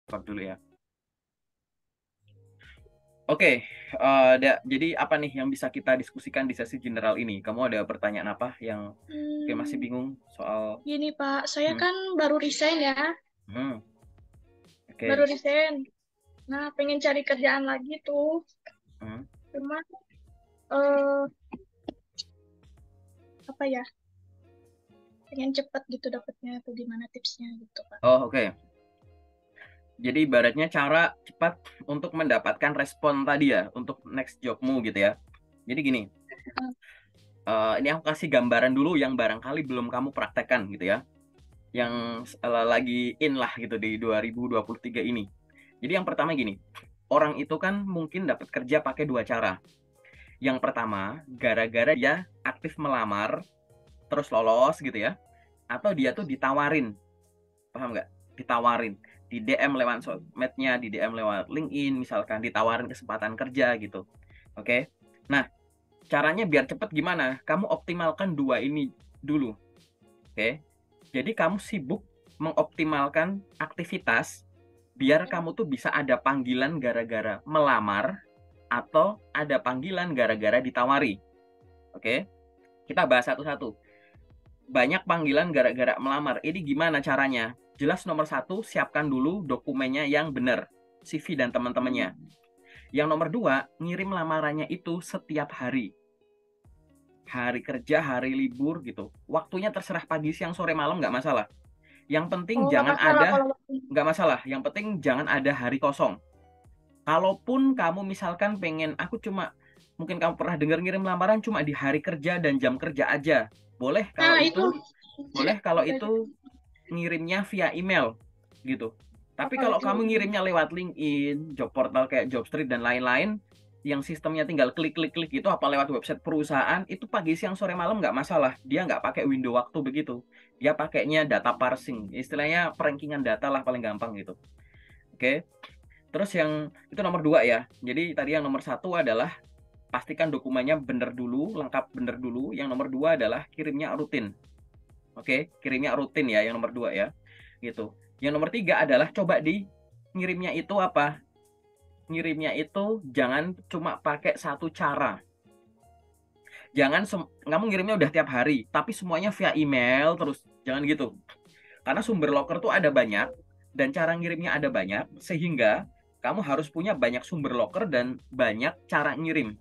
Record dulu ya. Oke, jadi apa nih yang bisa kita diskusikan di sesi general ini? Kamu ada pertanyaan apa yang mungkin masih Hmm, bingung soal? Gini Pak, saya Hmm, kan baru resign ya, hmm, baru oke, resign. Nah, pengen cari kerjaan lagi tuh. hmm. Cuma eh apa ya, pengen cepet gitu dapetnya atau gimana tipsnya gitu Pak. Oh, oke. Jadi ibaratnya cara cepat untuk mendapatkan respon tadi ya, untuk next jobmu gitu ya. Jadi gini, ini aku kasih gambaran dulu yang barangkali belum kamu praktekkan gitu ya, yang lagi in lah gitu di 2023 ini. Jadi yang pertama gini, orang itu kan mungkin dapat kerja pakai dua cara. Yang pertama, gara-gara dia aktif melamar, terus lolos gitu ya. Atau dia tuh ditawarin, paham nggak? Ditawarin. Di DM lewat sosmednya, di DM lewat LinkedIn, misalkan ditawarin kesempatan kerja gitu. Oke? Nah, caranya biar cepet gimana? Kamu optimalkan dua ini dulu. Oke? Jadi kamu sibuk mengoptimalkan aktivitas biar kamu tuh bisa ada panggilan gara-gara melamar atau ada panggilan gara-gara ditawari. Oke? Kita bahas satu-satu. Banyak panggilan gara-gara melamar. Ini gimana caranya? Jelas nomor satu, siapkan dulu dokumennya yang benar. CV dan teman-temannya. Yang nomor dua, ngirim lamarannya itu setiap hari. Hari kerja, hari libur gitu. Waktunya terserah pagi, siang, sore, malam nggak masalah. Yang penting Oh, nggak jangan masalah ada, kalau waktu. nggak masalah. Yang penting jangan ada hari kosong. Kalaupun kamu misalkan pengen, aku cuma, mungkin kamu pernah dengar ngirim lamaran cuma di hari kerja dan jam kerja aja. Boleh kalau Nah, itu itu, boleh kalau oke. itu ngirimnya via email gitu. Oh, Tapi kalau kalau itu kamu ngirimnya lewat LinkedIn, job portal kayak Jobstreet dan lain-lain, yang sistemnya tinggal klik-klik-klik itu apa lewat website perusahaan, itu pagi, siang, sore, malam nggak masalah. Dia nggak pakai window waktu begitu. Dia pakainya data parsing, istilahnya perankingan data lah paling gampang gitu. Oke, terus yang itu nomor dua ya. Jadi tadi yang nomor satu adalah pastikan dokumennya benar dulu, lengkap benar dulu. Yang nomor dua adalah kirimnya rutin. Oke, kirimnya rutin ya, yang nomor dua ya. Gitu. Yang nomor tiga adalah coba di ngirimnya itu apa? Ngirimnya itu jangan cuma pakai satu cara. Jangan kamu ngirimnya udah tiap hari, tapi semuanya via email terus. Jangan gitu. Karena sumber loker tuh ada banyak dan cara ngirimnya ada banyak sehingga kamu harus punya banyak sumber loker dan banyak cara ngirim.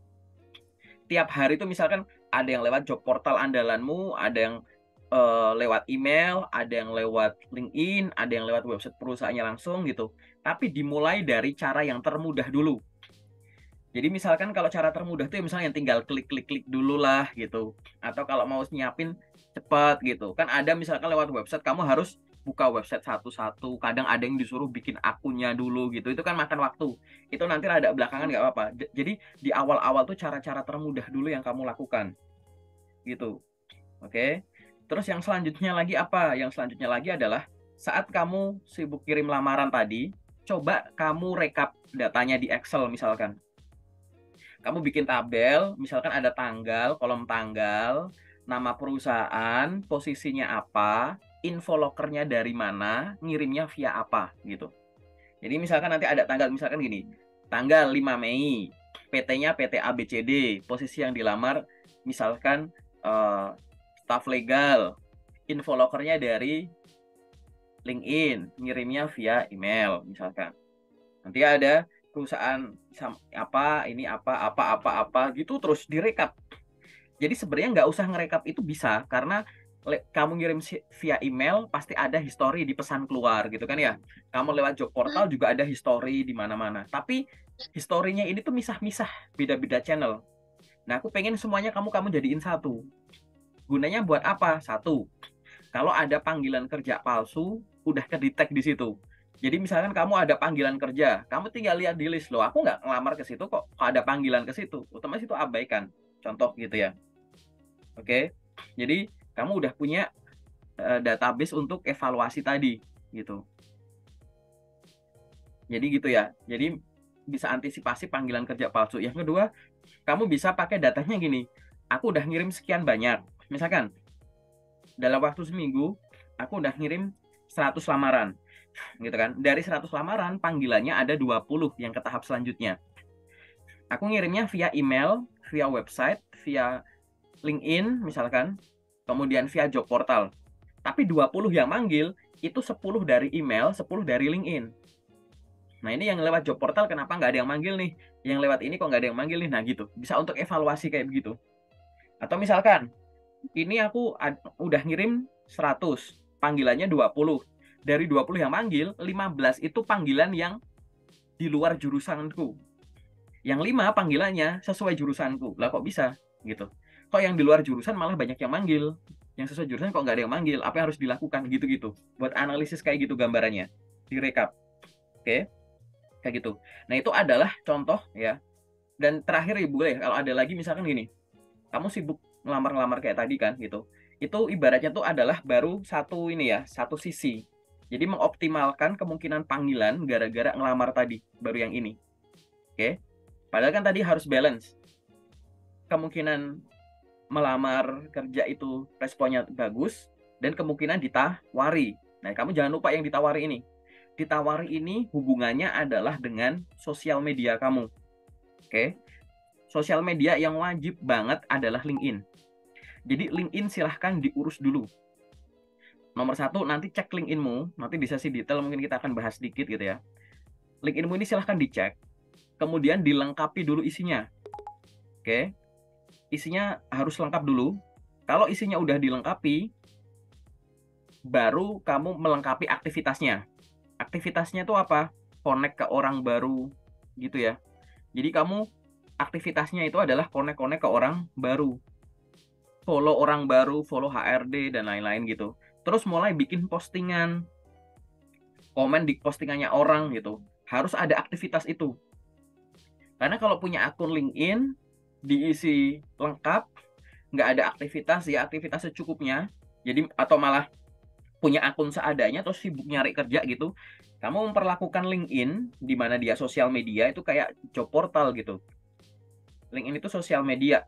Tiap hari itu misalkan ada yang lewat job portal andalanmu, ada yang lewat email, ada yang lewat LinkedIn, ada yang lewat website perusahaannya langsung gitu. Tapi dimulai dari cara yang termudah dulu. Jadi misalkan kalau cara termudah tuh misalnya tinggal klik-klik-klik dulu lah gitu. Atau kalau mau nyiapin cepat gitu. Kan ada misalkan lewat website kamu harus buka website satu-satu. Kadang ada yang disuruh bikin akunnya dulu gitu. Itu kan makan waktu. Itu nanti ada belakangan nggak apa-apa. Jadi di awal-awal tuh cara-cara termudah dulu yang kamu lakukan gitu. Oke. Terus yang selanjutnya lagi apa? Yang selanjutnya lagi adalah saat kamu sibuk kirim lamaran tadi, coba kamu rekap datanya di Excel misalkan. Kamu bikin tabel, misalkan ada tanggal, kolom tanggal, nama perusahaan, posisinya apa, info lokernya dari mana, ngirimnya via apa gitu. Jadi misalkan nanti ada tanggal, misalkan gini, tanggal 5 Mei, PT-nya PT ABCD, posisi yang dilamar misalkan eh, staf legal, info lokernya dari LinkedIn, ngirimnya via email misalkan. Nanti ada perusahaan apa, ini apa gitu terus direkap. Jadi sebenarnya nggak usah ngerekap itu bisa karena kamu ngirim via email pasti ada history di pesan keluar gitu kan ya. Kamu lewat job portal juga ada history di mana-mana. Tapi historinya ini tuh misah-misah, beda-beda channel. Nah, aku pengen semuanya kamu jadiin satu. Gunanya buat apa? Satu, kalau ada panggilan kerja palsu, udah kedetek di situ. Jadi misalkan kamu ada panggilan kerja, kamu tinggal lihat di list loh. Aku nggak ngelamar ke situ kok. Kalau ada panggilan ke situ, otomatis itu abaikan. Contoh gitu ya. Oke. Jadi kamu udah punya database untuk evaluasi tadi gitu. Jadi gitu ya. Jadi bisa antisipasi panggilan kerja palsu. Yang kedua, kamu bisa pakai datanya gini. Aku udah ngirim sekian banyak. Misalkan dalam waktu seminggu aku udah ngirim 100 lamaran. gitu kan. Dari 100 lamaran, panggilannya ada 20 yang ke tahap selanjutnya. Aku ngirimnya via email, via website, via LinkedIn misalkan, kemudian via job portal. Tapi 20 yang manggil, itu 10 dari email, 10 dari LinkedIn. Nah, ini yang lewat job portal kenapa nggak ada yang manggil nih? Yang lewat ini kok nggak ada yang manggil nih? Nah, gitu. Bisa untuk evaluasi kayak begitu. Atau misalkan, ini aku udah ngirim 100, panggilannya 20. Dari 20 yang manggil, 15 itu panggilan yang di luar jurusanku. Yang 5 panggilannya sesuai jurusanku. Lah kok bisa? Gitu. Kok yang di luar jurusan malah banyak yang manggil? Yang sesuai jurusan kok nggak ada yang manggil? Apa yang harus dilakukan? Gitu-gitu. Buat analisis kayak gitu gambarannya. Direkap. Oke? Kayak gitu. Nah, itu adalah contoh ya. Dan terakhir Ibu ya, kalau ada lagi misalkan gini. Kamu sibuk ngelamar-ngelamar kayak tadi kan gitu. Itu ibaratnya tuh adalah baru satu ini ya, satu sisi. Jadi mengoptimalkan kemungkinan panggilan gara-gara ngelamar tadi, baru yang ini. Oke? Padahal kan tadi harus balance. Kemungkinan melamar kerja itu responnya bagus dan kemungkinan ditawari. Nah, kamu jangan lupa yang ditawari ini. Ditawari ini hubungannya adalah dengan sosial media kamu. Oke? Sosial media yang wajib banget adalah LinkedIn. Jadi LinkedIn silahkan diurus dulu. Nomor satu, nanti cek LinkedIn-mu. Nanti di sesi detail mungkin kita akan bahas sedikit gitu ya. LinkedIn-mu ini silahkan dicek. Kemudian dilengkapi dulu isinya. Oke? Isinya harus lengkap dulu. Kalau isinya udah dilengkapi, baru kamu melengkapi aktivitasnya. Aktivitasnya itu apa? Connect ke orang baru gitu ya. Jadi kamu aktivitasnya itu adalah connect-connect ke orang baru. Follow orang baru, follow HRD dan lain-lain gitu. Terus mulai bikin postingan, komen di postingannya orang gitu. Harus ada aktivitas itu. Karena kalau punya akun LinkedIn, diisi lengkap, nggak ada aktivitas, ya aktivitas secukupnya. Jadi atau malah punya akun seadanya, terus sibuk nyari kerja gitu. Kamu memperlakukan LinkedIn, di mana dia sosial media, itu kayak job portal gitu. LinkedIn itu sosial media.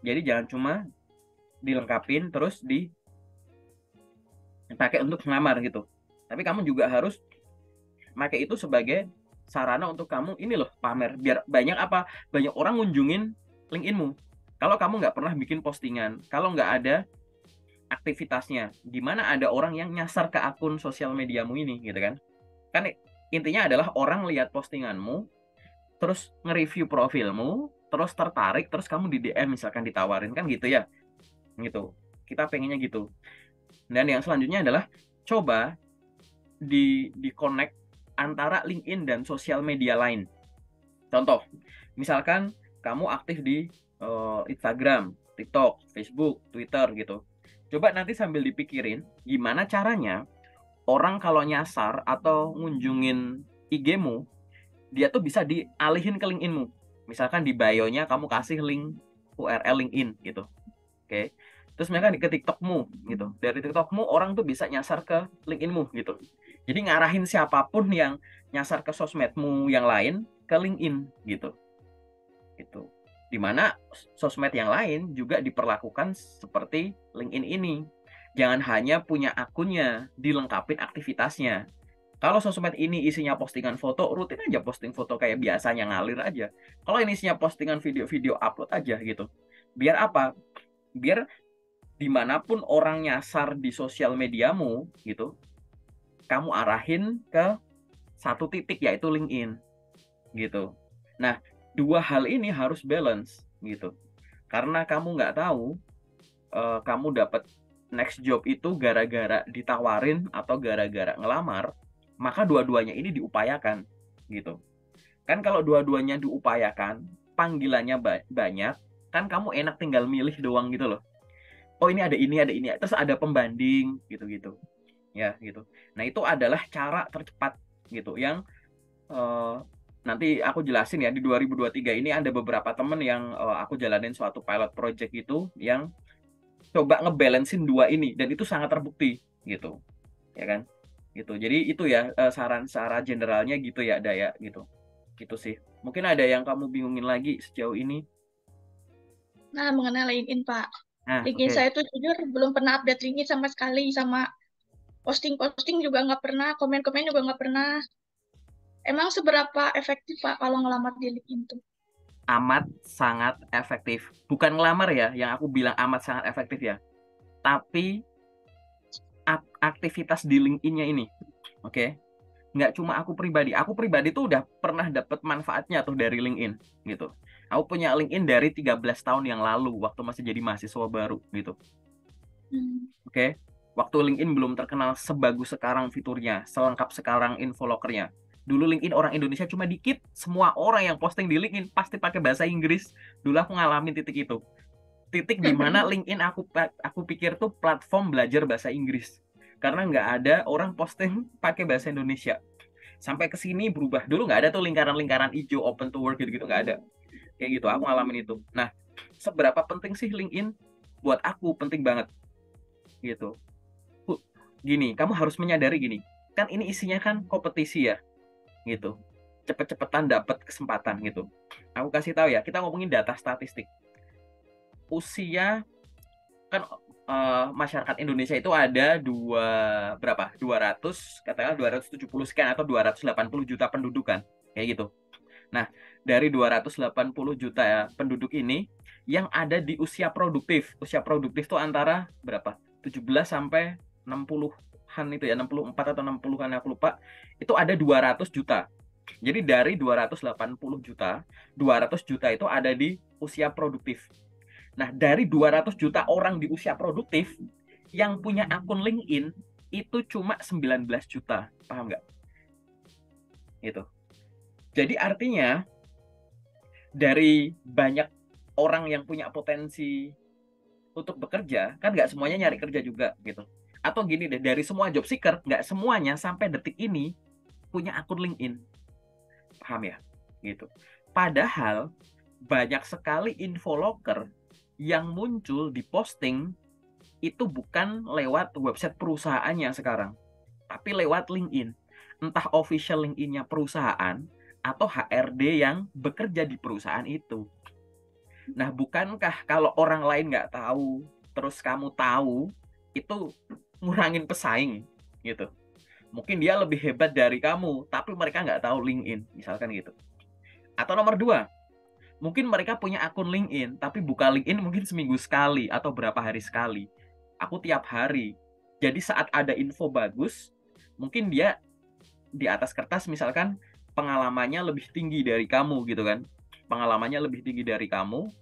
Jadi jangan cuma dilengkapin, terus dipakai untuk ngelamar gitu. Tapi kamu juga harus pakai itu sebagai sarana untuk kamu ini loh pamer, biar banyak orang ngunjungin LinkedIn-mu. Kalau kamu nggak pernah bikin postingan, kalau nggak ada aktivitasnya, gimana ada orang yang nyasar ke akun sosial mediamu ini gitu kan? Kan intinya adalah orang lihat postinganmu, terus nge-review profilmu, terus tertarik, terus kamu di DM misalkan ditawarin kan gitu ya, gitu. Kita pengennya gitu. Dan yang selanjutnya adalah coba di connect antara LinkedIn dan sosial media lain. Contoh, misalkan kamu aktif di Instagram, TikTok, Facebook, Twitter gitu. Coba nanti sambil dipikirin gimana caranya orang kalau nyasar atau ngunjungin IG-mu, dia tuh bisa dialihin ke LinkedIn-mu. Misalkan di bio-nya kamu kasih link URL LinkedIn gitu. Oke. Terus mereka ke TikTok-mu gitu. Dari TikTok-mu orang tuh bisa nyasar ke LinkedIn-mu gitu. Jadi ngarahin siapapun yang nyasar ke sosmedmu yang lain ke LinkedIn gitu. Gitu. Dimana sosmed yang lain juga diperlakukan seperti LinkedIn ini. Jangan hanya punya akunnya, dilengkapin aktivitasnya. Kalau sosmed ini isinya postingan foto, rutin aja posting foto kayak biasanya ngalir aja. Kalau ini isinya postingan video-video, upload aja gitu. Biar apa? Biar dimanapun orang nyasar di sosial mediamu gitu, kamu arahin ke satu titik yaitu LinkedIn gitu. Nah, dua hal ini harus balance gitu. Karena kamu nggak tahu kamu dapat next job itu gara-gara ditawarin atau gara-gara ngelamar, maka dua-duanya ini diupayakan gitu. Kan kalau dua-duanya diupayakan, panggilannya banyak, kan kamu enak tinggal milih doang gitu loh. Oh ini ada ini, terus ada pembanding gitu-gitu. Ya gitu. Nah itu adalah cara tercepat gitu yang nanti aku jelasin ya di 2023 ini ada beberapa temen yang aku jalanin suatu pilot project itu yang coba ngebalancein dua ini dan itu sangat terbukti gitu ya kan gitu. Jadi itu ya saran secara generalnya gitu ya Daya gitu. Gitu sih. Mungkin ada yang kamu bingungin lagi sejauh ini? Nah, mengenai LinkedIn, Pak. Nah, LinkedIn oke. saya tuh jujur belum pernah update LinkedIn sama sekali, sama Posting-posting juga nggak pernah, komen-komen juga nggak pernah. Emang seberapa efektif Pak kalau ngelamar di LinkedIn tuh? Amat sangat efektif. Bukan ngelamar ya, yang aku bilang amat sangat efektif ya. Tapi aktivitas di LinkedIn-nya ini, oke? Nggak cuma aku pribadi tuh udah pernah dapet manfaatnya tuh dari LinkedIn gitu. Aku punya LinkedIn dari 13 tahun yang lalu waktu masih jadi mahasiswa baru gitu. Oke. Waktu LinkedIn belum terkenal sebagus sekarang fiturnya, selengkap sekarang infolokernya. Dulu LinkedIn orang Indonesia cuma dikit, semua orang yang posting di LinkedIn pasti pakai bahasa Inggris. Dulu aku ngalamin titik itu. Titik di mana LinkedIn aku pikir tuh platform belajar bahasa Inggris. Karena nggak ada orang posting pakai bahasa Indonesia. Sampai ke sini berubah. Dulu nggak ada tuh lingkaran-lingkaran hijau open to work gitu-gitu, nggak ada. Kayak gitu, aku ngalamin itu. Nah, seberapa penting sih LinkedIn? Buat aku penting banget gitu. Gini, kamu harus menyadari gini. Kan ini isinya kan kompetisi ya, gitu. Cepet-cepetan dapat kesempatan gitu. Aku kasih tahu ya, kita ngomongin data statistik. Usia kan masyarakat Indonesia itu ada berapa? 200, katakanlah 270 sekian atau 280 juta penduduk kan. Kayak gitu. Nah, dari 280 juta penduduk ini yang ada di usia produktif. Usia produktif itu antara berapa? 17 sampai 60-an itu ya, 64 atau 60-an aku lupa. Itu ada 200 juta. Jadi dari 280 juta, 200 juta itu ada di usia produktif. Nah, dari 200 juta orang di usia produktif yang punya akun LinkedIn itu cuma 19 juta. Paham nggak? Itu. Jadi artinya dari banyak orang yang punya potensi untuk bekerja, kan nggak semuanya nyari kerja juga gitu. Atau gini deh, dari semua job seeker, nggak semuanya sampai detik ini punya akun LinkedIn. Paham ya? Gitu. Padahal banyak sekali infoloker yang muncul di posting itu bukan lewat website perusahaannya sekarang, tapi lewat LinkedIn. Entah official LinkedIn-nya perusahaan atau HRD yang bekerja di perusahaan itu. Nah, bukankah kalau orang lain nggak tahu, terus kamu tahu, itu ngurangin pesaing gitu. Mungkin dia lebih hebat dari kamu, tapi mereka nggak tahu LinkedIn, misalkan gitu. Atau nomor dua, mungkin mereka punya akun LinkedIn, tapi buka LinkedIn mungkin seminggu sekali atau berapa hari sekali. Aku tiap hari. Jadi saat ada info bagus, mungkin dia di atas kertas misalkan pengalamannya lebih tinggi dari kamu gitu kan. Pengalamannya lebih tinggi dari kamu,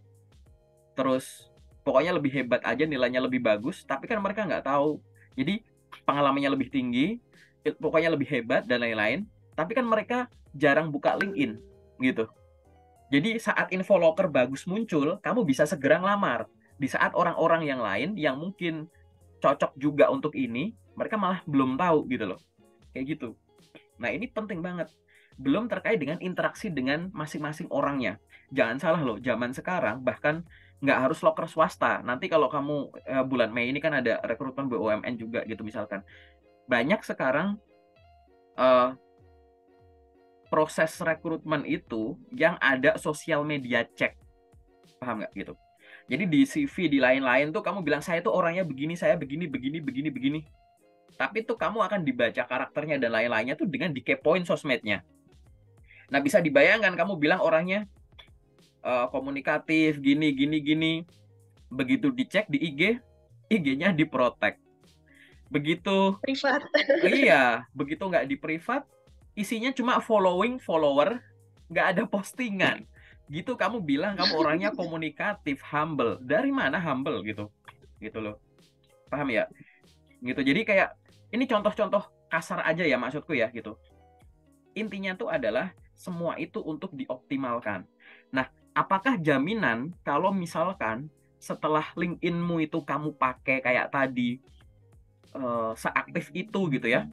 terus pokoknya lebih hebat aja, nilainya lebih bagus, tapi kan mereka nggak tahu. Jadi pengalamannya lebih tinggi, pokoknya lebih hebat dan lain-lain, tapi kan mereka jarang buka LinkedIn gitu. Jadi saat infoloker bagus muncul, kamu bisa segera ngelamar. Di saat orang-orang yang lain yang mungkin cocok juga untuk ini, mereka malah belum tahu gitu loh. Kayak gitu. Nah, ini penting banget. Belum terkait dengan interaksi dengan masing-masing orangnya. Jangan salah loh, zaman sekarang bahkan nggak harus loker swasta. Nanti kalau kamu bulan Mei ini kan ada rekrutmen BUMN juga gitu misalkan. Banyak sekarang proses rekrutmen itu yang ada sosial media check. Paham nggak gitu? Jadi di CV, di lain-lain tuh kamu bilang saya tuh orangnya begini, saya begini, begini, begini, begini. Tapi tuh kamu akan dibaca karakternya dan lain-lainnya tuh dengan dikepoin sosmednya. Nah, bisa dibayangkan kamu bilang orangnya komunikatif, gini, gini, gini. Begitu dicek di IG, IG-nya diprotek. Begitu, Privat. iya, begitu nggak di privat, isinya cuma following, follower, nggak ada postingan. Gitu kamu bilang kamu orangnya komunikatif, humble. Dari mana humble gitu? Gitu loh. Paham ya? Gitu. Jadi kayak ini contoh-contoh kasar aja ya maksudku ya gitu. Intinya tuh adalah semua itu untuk dioptimalkan. Nah, apakah jaminan kalau misalkan setelah LinkedIn-mu itu kamu pakai kayak tadi seaktif itu gitu ya,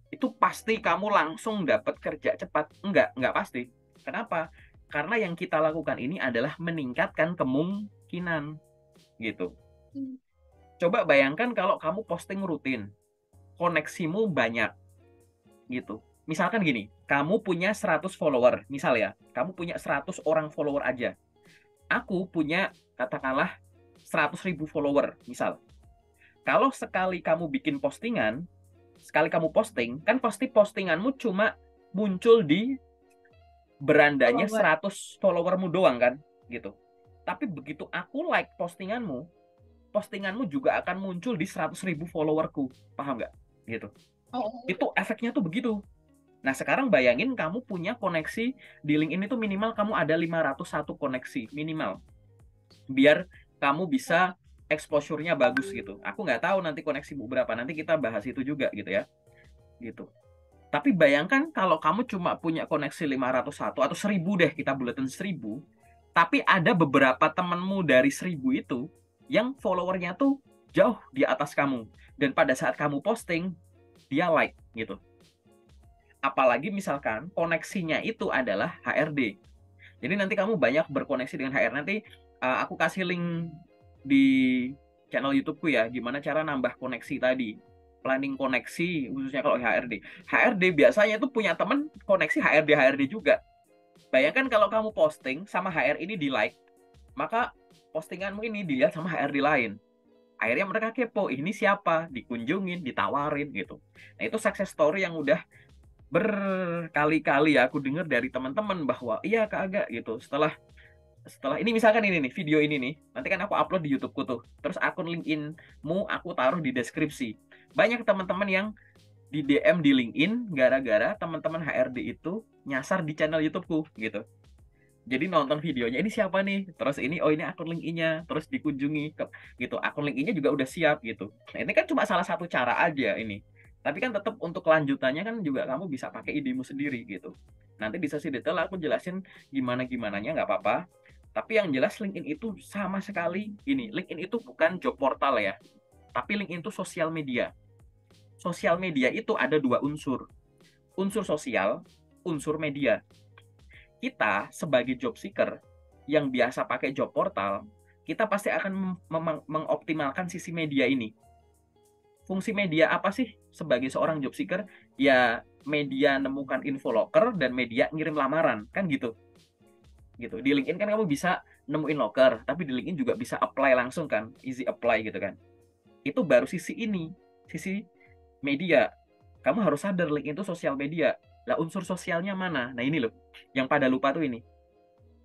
itu pasti kamu langsung dapat kerja cepat? Enggak pasti. Kenapa? Karena yang kita lakukan ini adalah meningkatkan kemungkinan gitu. Coba bayangkan kalau kamu posting rutin, koneksimu banyak gitu. Misalkan gini, kamu punya 100 follower, misal ya, kamu punya 100 orang follower aja. Aku punya katakanlah 100.000 follower, misal. Kalau sekali kamu bikin postingan, sekali kamu posting, kan pasti postinganmu cuma muncul di berandanya Follower. 100 followermu doang kan, gitu. Tapi begitu aku like postinganmu, postinganmu juga akan muncul di 100.000 followerku, paham nggak? Gitu. Oh, Itu efeknya tuh begitu. Nah, sekarang bayangin kamu punya koneksi di LinkedIn itu minimal kamu ada 501 koneksi minimal. Biar kamu bisa exposure-nya bagus gitu. Aku nggak tahu nanti koneksimu berapa, nanti kita bahas itu juga gitu ya. Gitu. Tapi bayangkan kalau kamu cuma punya koneksi 501 atau 1000 deh, kita buletin 1000, tapi ada beberapa temenmu dari 1000 itu yang followernya tuh jauh di atas kamu. Dan pada saat kamu posting, dia like gitu. Apalagi misalkan koneksinya itu adalah HRD. Jadi nanti kamu banyak berkoneksi dengan HR. Nanti aku kasih link di channel YouTube-ku ya, gimana cara nambah koneksi tadi. Planning koneksi, khususnya kalau HRD. HRD biasanya itu punya temen koneksi HRD juga. Bayangkan kalau kamu posting sama HR ini di like, maka postinganmu ini dilihat sama HRD lain. Akhirnya mereka kepo, ini siapa? Dikunjungin, ditawarin gitu. Nah itu success story yang udah berkali-kali ya aku dengar dari teman-teman bahwa iya Kak Aga gitu. Setelah ini misalkan ini nih video ini nih, nanti kan aku upload di YouTube-ku tuh. Terus akun LinkedIn-mu aku taruh di deskripsi. Banyak teman-teman yang di DM di LinkedIn gara-gara teman-teman HRD itu nyasar di channel YouTube-ku gitu. Jadi nonton videonya ini siapa nih, terus ini oh ini akun LinkedIn-nya, terus dikunjungi gitu. Akun LinkedIn-nya juga udah siap gitu. Nah ini kan cuma salah satu cara aja ini. Tapi kan tetap untuk kelanjutannya kan juga kamu bisa pakai idemu sendiri gitu. Nanti di sesi detail aku jelasin gimana-gimananya nggak apa-apa. Tapi yang jelas LinkedIn itu sama sekali ini. LinkedIn itu bukan job portal ya. Tapi LinkedIn itu sosial media. Sosial media itu ada dua unsur. Unsur sosial, unsur media. Kita sebagai job seeker yang biasa pakai job portal, kita pasti akan mengoptimalkan sisi media ini. Fungsi media apa sih sebagai seorang job seeker? Ya media nemukan info loker dan media ngirim lamaran, kan gitu. Gitu. Di LinkedIn kan kamu bisa nemuin loker, tapi di LinkedIn juga bisa apply langsung kan, easy apply gitu kan. Itu baru sisi ini, sisi media. Kamu harus sadar LinkedIn itu sosial media. Lah unsur sosialnya mana? Nah ini loh, yang pada lupa tuh ini.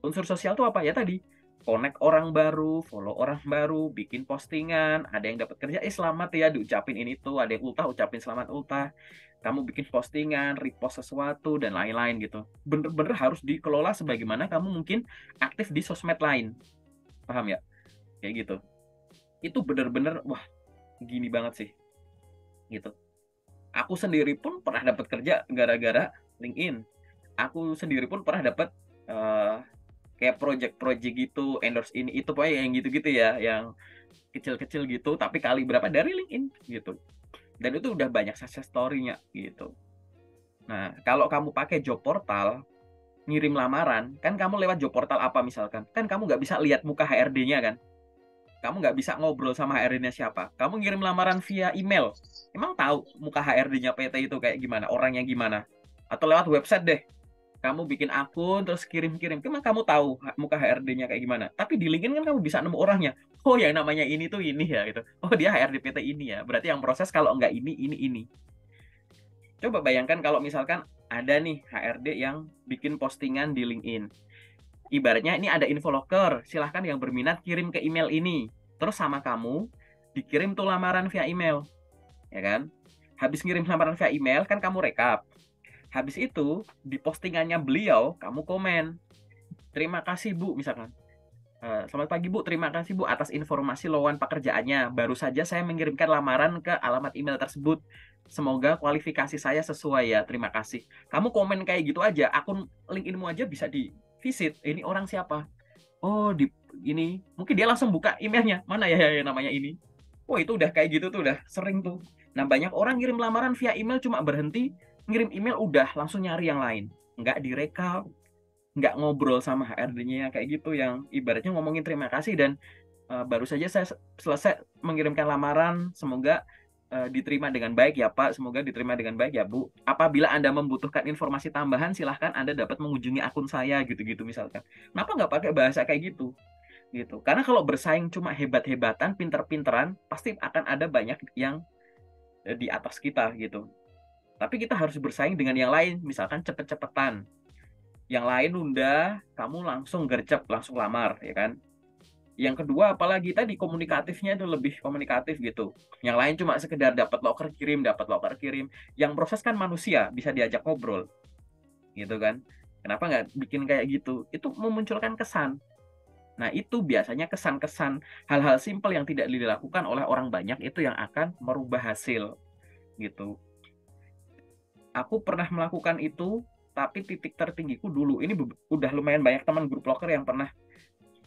Unsur sosial tuh apa ya tadi? Connect orang baru, follow orang baru, bikin postingan, ada yang dapat kerja, selamat ya diucapin ini tuh, ada yang ultah ucapin selamat ultah. Kamu bikin postingan, repost sesuatu dan lain-lain gitu. Bener-bener harus dikelola sebagaimana kamu mungkin aktif di sosmed lain. Paham ya? Kayak gitu. Itu bener-bener wah, gini banget sih. Gitu. Aku sendiri pun pernah dapat kerja gara-gara LinkedIn. Aku sendiri pun pernah dapat kayak project-project gitu, endorse ini itu pokoknya yang gitu-gitu ya, yang kecil-kecil gitu, tapi kali berapa dari LinkedIn gitu. Dan itu udah banyak success story-nya gitu. Nah, kalau kamu pakai job portal, ngirim lamaran, kan kamu lewat job portal apa misalkan, kan kamu nggak bisa lihat muka HRD-nya kan, kamu nggak bisa ngobrol sama HRD-nya siapa, kamu ngirim lamaran via email, emang tahu muka HRD-nya PT itu kayak gimana, orangnya gimana, atau lewat website deh, kamu bikin akun terus kirim-kirim, emang kamu tahu muka HRD-nya kayak gimana, tapi di LinkedIn kan kamu bisa nemu orangnya, oh ya namanya ini tuh ini ya gitu, oh dia HRD PT ini ya, berarti yang proses kalau nggak ini. Coba bayangkan kalau misalkan ada nih HRD yang bikin postingan di LinkedIn. Ibaratnya ini ada info loker, silahkan yang berminat kirim ke email ini. Terus sama kamu dikirim tuh lamaran via email, ya kan? Habis ngirim lamaran via email kan kamu rekap. Habis itu di postingannya beliau kamu komen, terima kasih Bu misalkan. Selamat pagi Bu, terima kasih Bu atas informasi lowongan pekerjaannya. Baru saja saya mengirimkan lamaran ke alamat email tersebut. Semoga kualifikasi saya sesuai ya, terima kasih. Kamu komen kayak gitu aja, akun LinkedIn-mu aja bisa di visit. Ini orang siapa? Oh, di ini. Mungkin dia langsung buka emailnya. Mana ya yang namanya ini? Oh, itu udah kayak gitu tuh, udah sering tuh. Nah, banyak orang ngirim lamaran via email cuma berhenti, ngirim email udah langsung nyari yang lain. Nggak direkap, nggak ngobrol sama HRD-nya kayak gitu yang ibaratnya ngomongin terima kasih dan baru saja saya selesai mengirimkan lamaran, semoga diterima dengan baik ya Pak, semoga diterima dengan baik ya Bu. Apabila Anda membutuhkan informasi tambahan, silahkan Anda dapat mengunjungi akun saya gitu-gitu misalkan. Kenapa nggak pakai bahasa kayak gitu? Gitu. Karena kalau bersaing cuma hebat-hebatan, pinter-pinteran, pasti akan ada banyak yang di atas kita gitu. Tapi kita harus bersaing dengan yang lain, misalkan cepet-cepetan. Yang lain nunda, kamu langsung gercep, langsung lamar, ya kan? Yang kedua, apalagi tadi komunikatifnya itu lebih komunikatif gitu. Yang lain cuma sekedar dapat loker kirim, dapat loker kirim. Yang proses kan manusia, bisa diajak ngobrol, gitu kan? Kenapa nggak bikin kayak gitu? Itu memunculkan kesan. Nah, itu biasanya kesan-kesan hal-hal simpel yang tidak dilakukan oleh orang banyak itu yang akan merubah hasil, gitu. Aku pernah melakukan itu, tapi titik tertinggiku dulu ini udah lumayan banyak teman grup loker yang pernah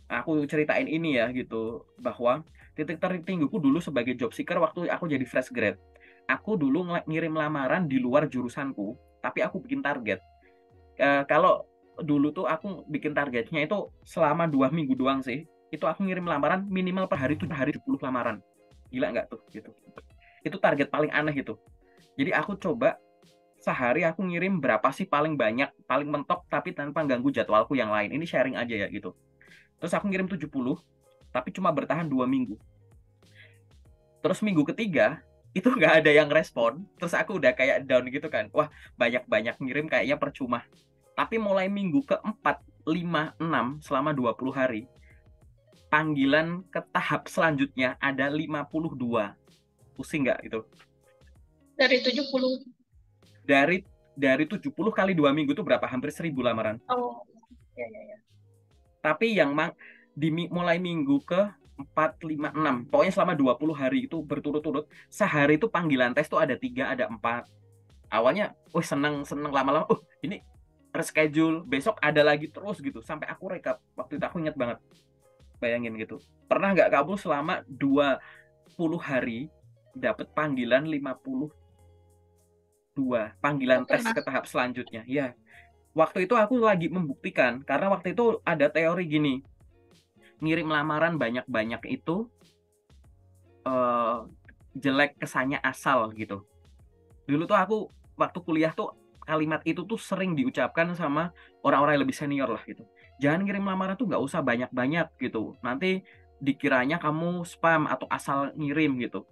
aku ceritain ini ya gitu, bahwa titik tertinggiku dulu sebagai job seeker waktu aku jadi fresh grad. Aku dulu ngirim lamaran di luar jurusanku, tapi aku bikin target. Kalau dulu tuh aku bikin targetnya itu selama 2 minggu doang sih. Itu aku ngirim lamaran minimal per hari 70 lamaran. Gila nggak tuh gitu. Itu target paling aneh itu. Jadi aku coba sehari aku ngirim berapa sih paling banyak, paling mentok tapi tanpa ganggu jadwalku yang lain. Ini sharing aja ya gitu. Terus aku ngirim 70, tapi cuma bertahan 2 minggu. Terus minggu ketiga, itu nggak ada yang respon. Terus aku udah kayak down gitu kan. Wah, banyak-banyak ngirim kayaknya percuma. Tapi mulai minggu keempat, 5, 6, selama 20 hari, panggilan ke tahap selanjutnya ada 52. Pusing nggak itu? Dari 70. Dari 70 kali 2 minggu itu berapa? Hampir 1.000 lamaran. Oh, ya, ya, ya. Tapi yang mulai minggu ke 4, 5, 6. Pokoknya selama 20 hari itu berturut-turut. Sehari itu panggilan tes tuh ada 3, ada 4. Awalnya, seneng lama-lama. Ini reschedule. Besok ada lagi terus gitu. Sampai aku rekap. Waktu itu aku ingat banget. Bayangin gitu. Pernah nggak kamu selama 20 hari dapat panggilan 52. Panggilan tes ke tahap selanjutnya. Ya. Waktu itu aku lagi membuktikan. Karena waktu itu ada teori gini. Ngirim lamaran banyak-banyak itu jelek kesannya asal gitu. Dulu tuh aku waktu kuliah tuh kalimat itu tuh sering diucapkan sama orang-orang yang lebih senior lah gitu. Jangan ngirim lamaran tuh nggak usah banyak-banyak gitu. Nanti dikiranya kamu spam atau asal ngirim gitu.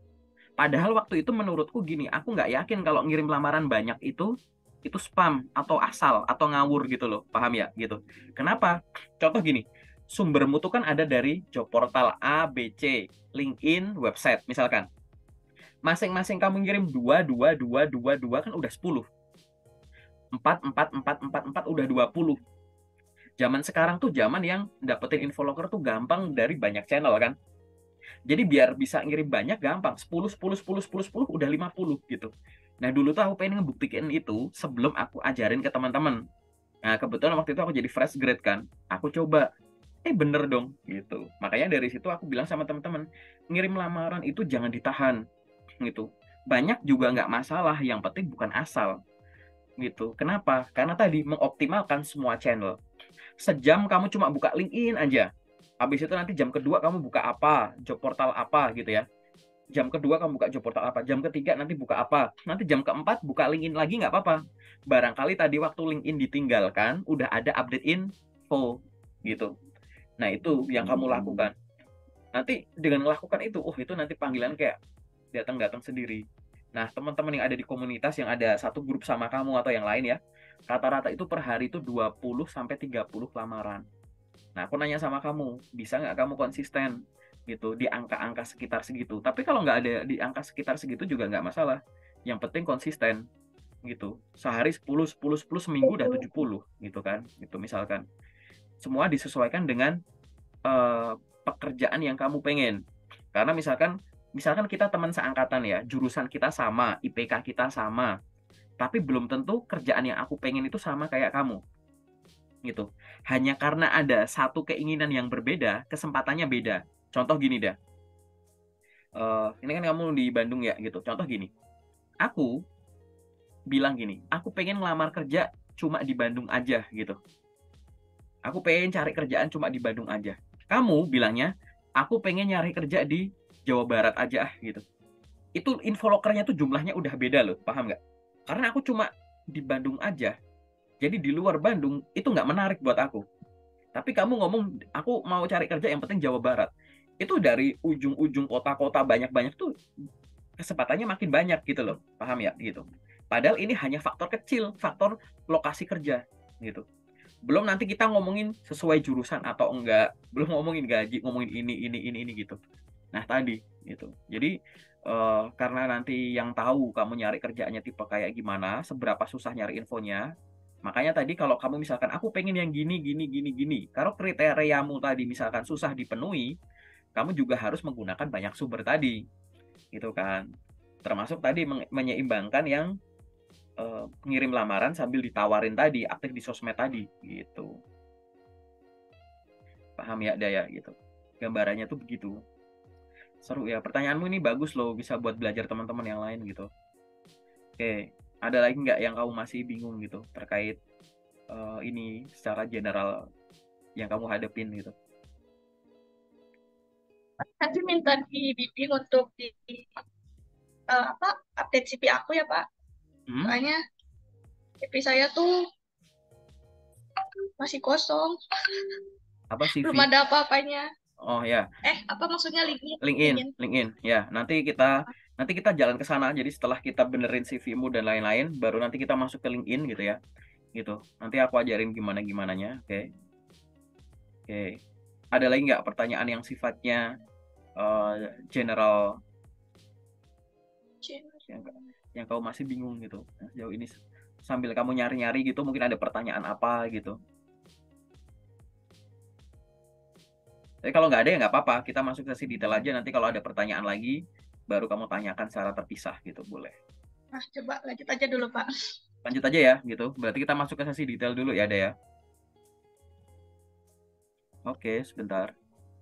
Padahal waktu itu menurutku gini, aku nggak yakin kalau ngirim lamaran banyak itu spam atau asal atau ngawur gitu loh, paham ya gitu. Kenapa? Contoh gini, sumbermu tuh kan ada dari job portal A, B, C, LinkedIn, website misalkan. Masing-masing kamu ngirim 2 kan udah 10. 4 udah 20. Zaman sekarang tuh zaman yang dapetin infoloker tuh gampang dari banyak channel kan. Jadi biar bisa ngirim banyak gampang. 10 udah 50 gitu. Nah dulu tuh aku pengen ngebuktiin itu sebelum aku ajarin ke teman-teman. Nah kebetulan waktu itu aku jadi fresh grade kan. Aku coba. Bener dong gitu. Makanya dari situ aku bilang sama teman-teman, ngirim lamaran itu jangan ditahan gitu. Banyak juga nggak masalah, yang penting bukan asal gitu. Kenapa? Karena tadi mengoptimalkan semua channel. Sejam kamu cuma buka LinkedIn aja. Habis itu nanti jam kedua kamu buka apa, job portal apa gitu ya. Jam kedua kamu buka job portal apa, jam ketiga nanti buka apa, nanti jam keempat buka LinkedIn lagi nggak apa-apa. Barangkali tadi waktu LinkedIn ditinggalkan, udah ada update info gitu. Nah itu yang kamu lakukan. Nanti dengan melakukan itu, itu nanti panggilan kayak datang-datang sendiri. Nah, teman-teman yang ada di komunitas yang ada satu grup sama kamu atau yang lain ya, rata-rata itu per hari itu 20 sampai 30 lamaran. Nah, aku nanya sama kamu, bisa nggak kamu konsisten gitu di angka-angka sekitar segitu? Tapi kalau nggak ada di angka sekitar segitu juga nggak masalah. Yang penting konsisten gitu. Sehari 10, 10, 10, seminggu udah 70 gitu kan. Gitu misalkan. Semua disesuaikan dengan pekerjaan yang kamu pengen. Karena misalkan kita teman seangkatan ya, jurusan kita sama, IPK kita sama, tapi belum tentu kerjaan yang aku pengen itu sama kayak kamu. Gitu. Hanya karena ada satu keinginan yang berbeda, kesempatannya beda. Contoh gini dah. Ini kan kamu di Bandung ya gitu. Contoh gini. Aku bilang gini, aku pengen ngelamar kerja cuma di Bandung aja gitu. Aku pengen cari kerjaan cuma di Bandung aja. Kamu bilangnya, aku pengen nyari kerja di Jawa Barat aja gitu. Itu infolokernya tuh jumlahnya udah beda loh, paham nggak? Karena aku cuma di Bandung aja, jadi di luar Bandung itu nggak menarik buat aku. Tapi kamu ngomong, aku mau cari kerja yang penting Jawa Barat. Itu dari ujung-ujung kota-kota banyak-banyak tuh kesempatannya makin banyak gitu loh, paham ya gitu. Padahal ini hanya faktor kecil, faktor lokasi kerja gitu. Belum nanti kita ngomongin sesuai jurusan atau enggak, belum ngomongin gaji, ngomongin ini gitu. Nah tadi gitu. Jadi karena nanti yang tahu kamu nyari kerjaannya tipe kayak gimana, seberapa susah nyari infonya. Makanya tadi kalau kamu misalkan aku pengen yang gini, kalau kriteriamu tadi misalkan susah dipenuhi, kamu juga harus menggunakan banyak sumber tadi, gitu kan. Termasuk tadi menyeimbangkan yang ngirim lamaran sambil ditawarin tadi, aktif di sosmed tadi, gitu. Paham ya, Daya, gitu. Gambarannya tuh begitu. Seru ya, pertanyaanmu ini bagus loh, bisa buat belajar teman-teman yang lain gitu. Oke, ada lagi nggak yang kamu masih bingung gitu terkait ini secara general yang kamu hadapin gitu? Nanti minta dibimbing untuk di apa update CV aku ya Pak. Hmm? Soalnya CV saya tuh masih kosong, Apa belum CV? ada apa-apanya. Oh ya, Apa maksudnya LinkedIn? LinkedIn, LinkedIn. LinkedIn. Ya, nanti kita jalan ke sana. Jadi setelah kita benerin CV-mu dan lain-lain, baru nanti kita masuk ke LinkedIn gitu ya. Gitu. Nanti aku ajarin gimana gimananya. Oke. Oke. Ada lagi nggak pertanyaan yang sifatnya general yang yang kau masih bingung gitu? Nah, sejauh ini sambil kamu nyari-nyari gitu, mungkin ada pertanyaan apa gitu. Tapi kalau nggak ada ya nggak apa-apa. Kita masuk sesi detail aja. Nanti kalau ada pertanyaan lagi, baru kamu tanyakan secara terpisah gitu, boleh. Nah, coba lanjut aja dulu Pak. Lanjut aja ya gitu. Berarti kita masuk ke sesi detail dulu ya, Dea. Oke, sebentar.